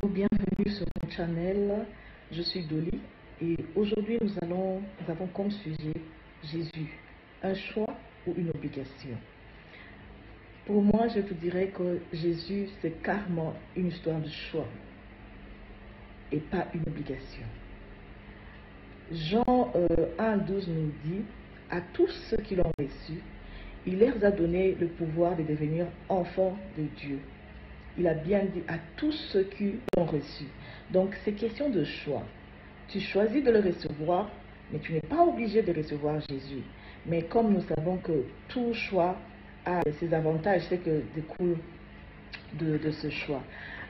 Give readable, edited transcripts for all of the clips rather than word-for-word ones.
Bonjour, bienvenue sur mon channel. Je suis Dolly et aujourd'hui nous avons comme sujet Jésus, un choix ou une obligation. Pour moi, je te dirais que Jésus, c'est carrément une histoire de choix et pas une obligation. Jean 1,12 nous dit, à tous ceux qui l'ont reçu, il leur a donné le pouvoir de devenir enfants de Dieu. Il a bien dit à tous ceux qui l'ont reçu. Donc, c'est question de choix. Tu choisis de le recevoir, mais tu n'es pas obligé de recevoir Jésus. Mais comme nous savons que tout choix a ses avantages, c'est que découle de ce choix.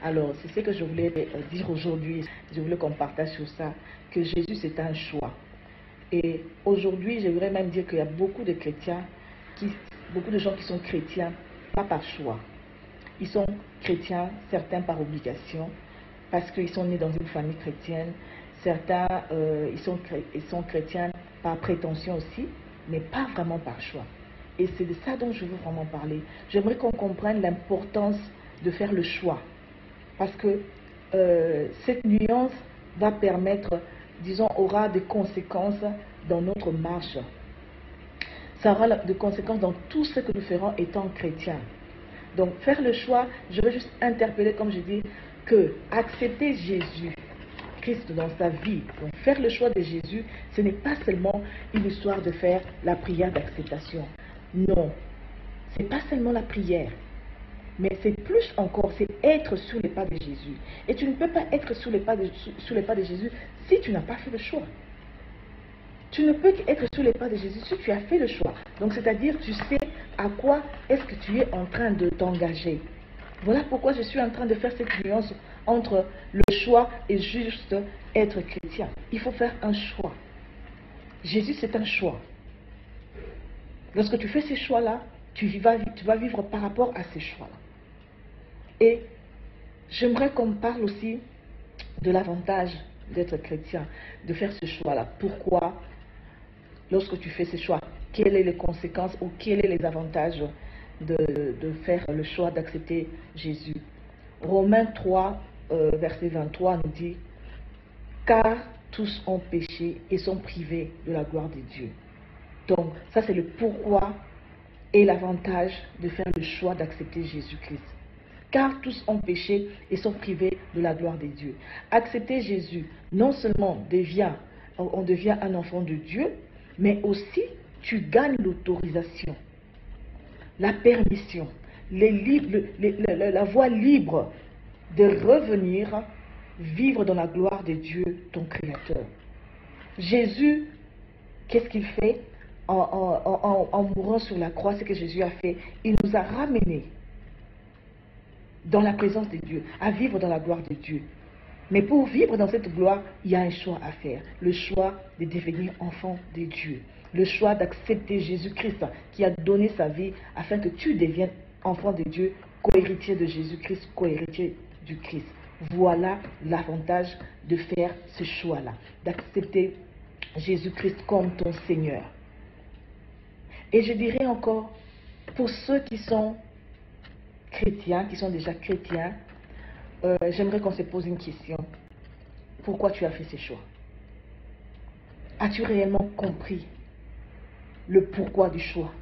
Alors, c'est ce que je voulais dire aujourd'hui. Je voulais qu'on partage sur ça, que Jésus, c'est un choix. Et aujourd'hui, je voudrais même dire qu'il y a beaucoup de chrétiens, beaucoup de gens qui sont chrétiens, pas par choix. Ils sont chrétiens, certains par obligation, parce qu'ils sont nés dans une famille chrétienne. Certains, ils sont chrétiens par prétention aussi, mais pas vraiment par choix. Et c'est de ça dont je veux vraiment parler. J'aimerais qu'on comprenne l'importance de faire le choix. Parce que cette nuance va permettre, disons, aura des conséquences dans notre marche. Ça aura des conséquences dans tout ce que nous ferons étant chrétiens. Donc, faire le choix, je veux juste interpeller, comme je dis, que accepter Jésus, Christ dans sa vie, donc faire le choix de Jésus, ce n'est pas seulement une histoire de faire la prière d'acceptation. Non, ce n'est pas seulement la prière, mais c'est plus encore, c'est être sous les pas de Jésus. Et tu ne peux pas être sous les pas de Jésus si tu n'as pas fait le choix. Tu ne peux qu'être sous les pas de Jésus si tu as fait le choix. Donc, c'est-à-dire, tu sais à quoi est-ce que tu es en train de t'engager. Voilà pourquoi je suis en train de faire cette nuance entre le choix et juste être chrétien. Il faut faire un choix. Jésus, c'est un choix. Lorsque tu fais ces choix-là, tu vas vivre par rapport à ces choix-là. Et j'aimerais qu'on parle aussi de l'avantage d'être chrétien, de faire ce choix-là. Pourquoi? Lorsque tu fais ce choix, quelles sont les conséquences ou quels sont les avantages de faire le choix d'accepter Jésus? Romains 3, verset 23 nous dit « Car tous ont péché et sont privés de la gloire de Dieu. » Donc, ça c'est le pourquoi et l'avantage de faire le choix d'accepter Jésus-Christ. Car tous ont péché et sont privés de la gloire de Dieu. Accepter Jésus, non seulement on devient un enfant de Dieu, mais aussi tu gagnes l'autorisation, la permission, la voie libre de revenir vivre dans la gloire de Dieu, ton Créateur. Jésus, qu'est-ce qu'il fait en mourant sur la croix? Ce que Jésus a fait, il nous a ramenés dans la présence de Dieu, à vivre dans la gloire de Dieu. Mais pour vivre dans cette gloire, il y a un choix à faire. Le choix de devenir enfant de Dieu. Le choix d'accepter Jésus-Christ qui a donné sa vie afin que tu deviennes enfant de Dieu, co-héritier de Jésus-Christ, co-héritier du Christ. Voilà l'avantage de faire ce choix-là, d'accepter Jésus-Christ comme ton Seigneur. Et je dirais encore, pour ceux qui sont chrétiens, qui sont déjà chrétiens, j'aimerais qu'on se pose une question. Pourquoi tu as fait ces choix? As-tu réellement compris le pourquoi du choix?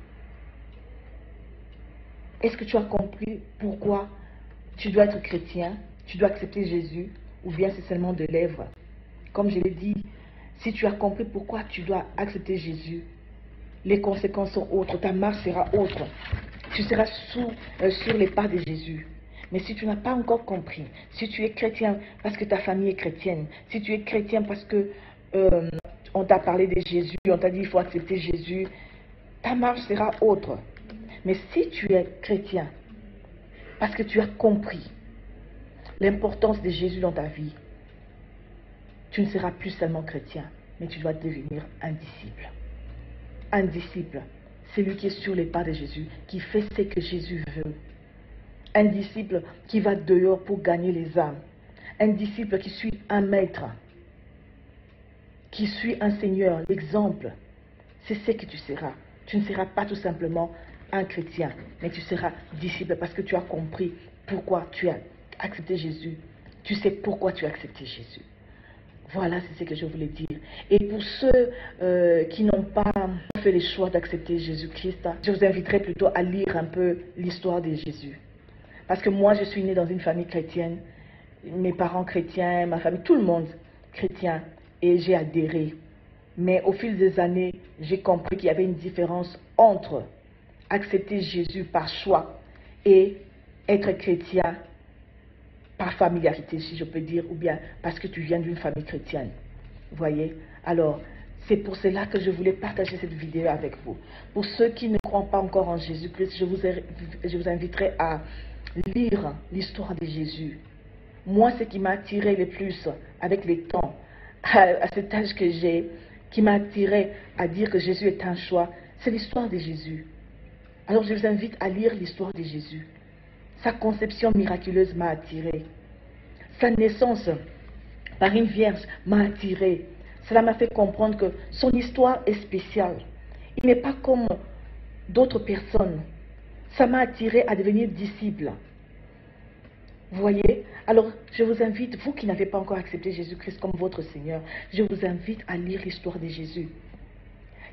Est-ce que tu as compris pourquoi tu dois être chrétien, tu dois accepter Jésus, ou bien c'est seulement de lèvres? Comme je l'ai dit, si tu as compris pourquoi tu dois accepter Jésus, les conséquences sont autres, ta marche sera autre. Tu seras sur les pas de Jésus. Mais si tu n'as pas encore compris, si tu es chrétien parce que ta famille est chrétienne, si tu es chrétien parce que on t'a parlé de Jésus, on t'a dit il faut accepter Jésus, ta marche sera autre. Mais si tu es chrétien parce que tu as compris l'importance de Jésus dans ta vie, tu ne seras plus seulement chrétien, mais tu dois devenir un disciple. Un disciple, c'est lui qui est sur les pas de Jésus, qui fait ce que Jésus veut. Un disciple qui va dehors pour gagner les âmes. Un disciple qui suit un maître, qui suit un Seigneur, l'exemple. C'est ce que tu seras. Tu ne seras pas tout simplement un chrétien, mais tu seras disciple parce que tu as compris pourquoi tu as accepté Jésus tu sais pourquoi tu as accepté Jésus. Voilà, c'est ce que je voulais dire. Et pour ceux qui n'ont pas fait le choix d'accepter Jésus-Christ, je vous inviterai plutôt à lire un peu l'histoire de Jésus. Parce que moi, je suis née dans une famille chrétienne, mes parents chrétiens, ma famille, tout le monde chrétien, et j'ai adhéré. Mais au fil des années, j'ai compris qu'il y avait une différence entre accepter Jésus par choix et être chrétien par familiarité, si je peux dire, ou bien parce que tu viens d'une famille chrétienne. Vous voyez? Alors, c'est pour cela que je voulais partager cette vidéo avec vous. Pour ceux qui ne croient pas encore en Jésus-Christ, je vous inviterai à lire l'histoire de Jésus. Moi, ce qui m'a attiré le plus avec les temps, à cet âge que j'ai, qui m'a attiré à dire que Jésus est un choix, c'est l'histoire de Jésus. Alors, je vous invite à lire l'histoire de Jésus. Sa conception miraculeuse m'a attiré. Sa naissance par une vierge m'a attiré. Cela m'a fait comprendre que son histoire est spéciale. Il n'est pas comme d'autres personnes. Ça m'a attiré à devenir disciple. Vous voyez? Alors, je vous invite, vous qui n'avez pas encore accepté Jésus-Christ comme votre Seigneur, je vous invite à lire l'histoire de Jésus.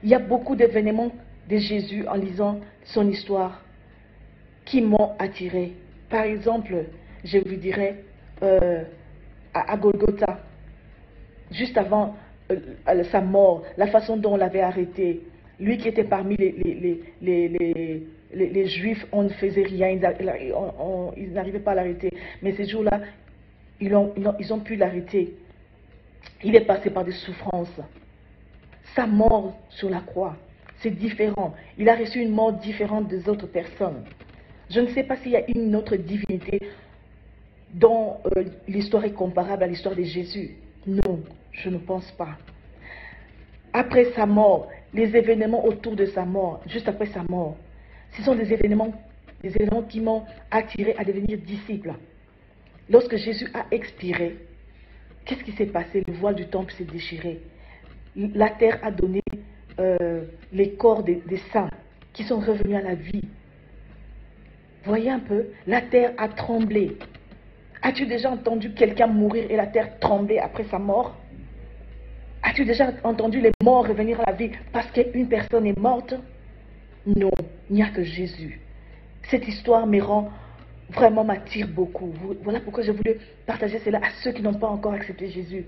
Il y a beaucoup d'événements de Jésus en lisant son histoire qui m'ont attiré. Par exemple, je vous dirais à Golgotha, juste avant sa mort, la façon dont on l'avait arrêté, lui qui était parmi les Juifs, on ne faisait rien, ils n'arrivaient pas à l'arrêter. Mais ces jours-là, ils ont pu l'arrêter. Il est passé par des souffrances. Sa mort sur la croix, c'est différent. Il a reçu une mort différente des autres personnes. Je ne sais pas s'il y a une autre divinité dont l'histoire est comparable à l'histoire de Jésus. Non, je ne pense pas. Après sa mort, les événements autour de sa mort, juste après sa mort, ce sont des événements qui m'ont attiré à devenir disciple. Lorsque Jésus a expiré, qu'est-ce qui s'est passé? Le voile du temple s'est déchiré. La terre a donné les corps des saints qui sont revenus à la vie. Voyez un peu, la terre a tremblé. As-tu déjà entendu quelqu'un mourir et la terre trembler après sa mort? As-tu déjà entendu les morts revenir à la vie parce qu'une personne est morte? Non, il n'y a que Jésus. Cette histoire vraiment m'attire beaucoup. Voilà pourquoi je voulais partager cela à ceux qui n'ont pas encore accepté Jésus.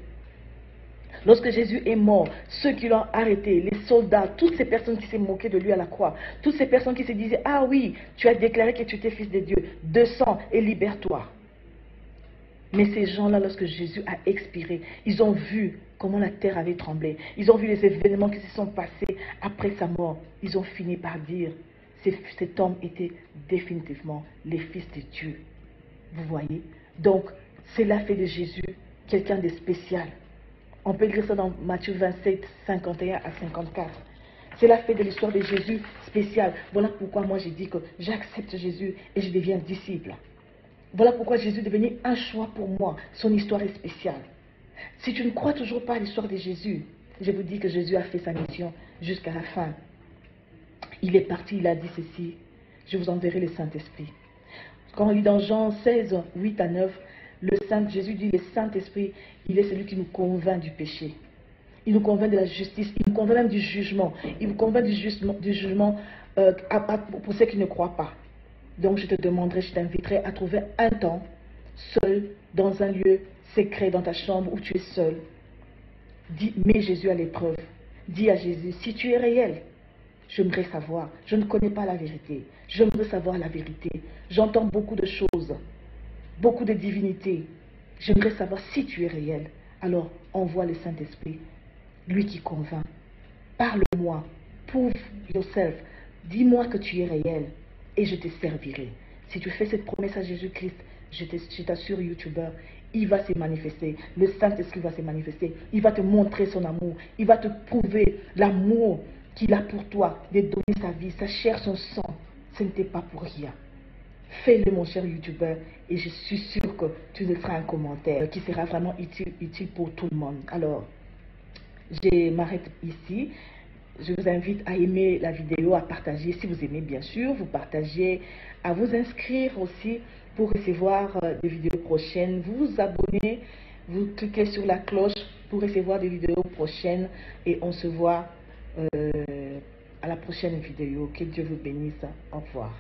Lorsque Jésus est mort, ceux qui l'ont arrêté, les soldats, toutes ces personnes qui s'est moquées de lui à la croix, toutes ces personnes qui se disaient, ah oui, tu as déclaré que tu étais fils de Dieu, descends et libère-toi. Mais ces gens-là, lorsque Jésus a expiré, ils ont vu comment la terre avait tremblé. Ils ont vu les événements qui se sont passés après sa mort. Ils ont fini par dire, cet homme était définitivement le fils de Dieu. Vous voyez? Donc, cela fait de Jésus quelqu'un de spécial. On peut lire ça dans Matthieu 27, 51 à 54. Cela fait de l'histoire de Jésus spéciale. Voilà pourquoi moi j'ai dit que j'accepte Jésus et je deviens disciple. Voilà pourquoi Jésus est devenu un choix pour moi. Son histoire est spéciale. Si tu ne crois toujours pas à l'histoire de Jésus, je vous dis que Jésus a fait sa mission jusqu'à la fin. Il est parti, il a dit ceci, je vous enverrai le Saint-Esprit. Quand on lit dans Jean 16, 8 à 9, Jésus dit, le Saint-Esprit, il est celui qui nous convainc du péché. Il nous convainc de la justice, il nous convainc même du jugement. Il nous convainc du jugement pour ceux qui ne croient pas. Donc je te demanderai, je t'inviterai à trouver un temps, seul, dans un lieu secret, dans ta chambre où tu es seul. Mets Jésus à l'épreuve. Dis à Jésus, si tu es réel, j'aimerais savoir. Je ne connais pas la vérité. J'aimerais savoir la vérité. J'entends beaucoup de choses, beaucoup de divinités. J'aimerais savoir si tu es réel. Alors, envoie le Saint-Esprit, lui qui convainc. Parle-moi, prove yourself. Dis-moi que tu es réel et je te servirai. Si tu fais cette promesse à Jésus-Christ, je t'assure, YouTuber, il va se manifester. Le Saint-Esprit va se manifester. Il va te montrer son amour. Il va te prouver l'amour qu'il a pour toi, de donner sa vie, sa chair, son sang. Ce n'était pas pour rien. Fais-le, mon cher YouTuber, et je suis sûr que tu nous feras un commentaire qui sera vraiment utile pour tout le monde. Alors, je m'arrête ici. Je vous invite à aimer la vidéo, à partager si vous aimez bien sûr, vous partagez, à vous inscrire aussi pour recevoir des vidéos prochaines. Vous vous abonnez, vous cliquez sur la cloche pour recevoir des vidéos prochaines et on se voit à la prochaine vidéo. Que Dieu vous bénisse. Au revoir.